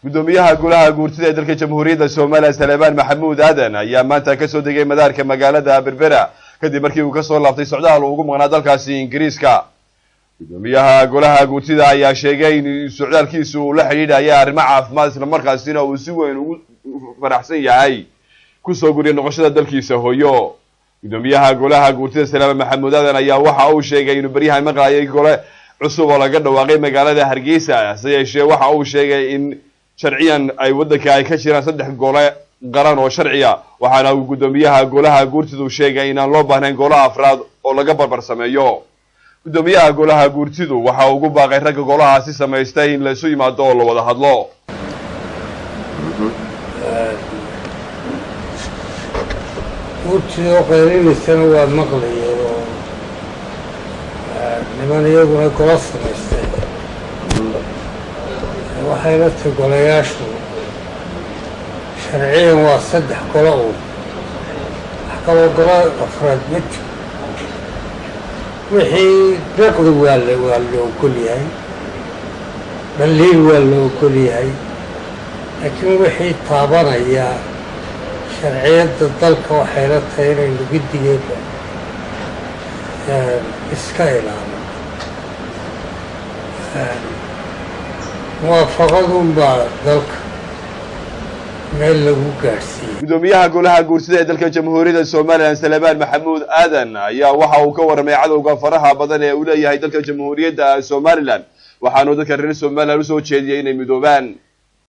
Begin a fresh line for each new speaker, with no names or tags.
gudoomiyaha golaha guurtida ee dalka jamhuuriyadda Soomaaliya Salebaan Maxamuud Aadan ayaa maanta ka soo degay madaarka magaalada Berbera kadib markii uu ka soo laabtay socdaal ugu maqnaa dalkaasi Ingiriiska. gudoomiyaha golaha guurtida ayaa sheegay in socdaalkiisu uu la xiriirayay arrimo caafimaad isla markaasina uu si weyn ugu faraxsan yahay ku soo guriyay noqoshada dalkiisa hooyo. gudoomiyaha golaha guurtida Salebaan Maxamuud Aadan ayaa waxa uu sheegay inuu bariyaha maqlaayay gole cusub oo laga dhawaaqay magaalada Hargeysa sayeshe waxa uu sheegay in sharciyan ay wadanka ay ka jiraan 3 gole qaran oo sharciya waxaana uu gudoomiyaha golaha guurtidu sheegay in aan loo baahnayn golaha afraad oo laga barbar sameeyo. gudoomiyaha golaha guurtidu waxa uu ugu baaqay ragga golahaasi sameystay in la isu yimaado oo la wada hadlo.
guurtidu qeylinaysan waa maqlayo niman iyaguna gola samaystay waxay la tahay golayaashu sharciyan waa 3 golo oo wax kaloo gola afraad ma jiro. wixii deeqdu waa la ogol yahay dhaliil waa la ogol yahay laakiin wixii taabanaya sharciyadda dalka waxay la tahay inaynu guddigeeda iska ilaalino. muwaafaqadun baa dalka meel lagu gaarsiiyey.
gudoomiyaha golaha guurtida ee dalka jamhuuriyadda Soomaaliya Salebaan Maxamuud Aadan ayaa waxa uu ka warramay cadawga faraha badan ee uu leeyahay dalka jamhuuriyadda Soomaaliland waxaanu dadka reer Soomaaliland u soo jeediyay inay midoobaan.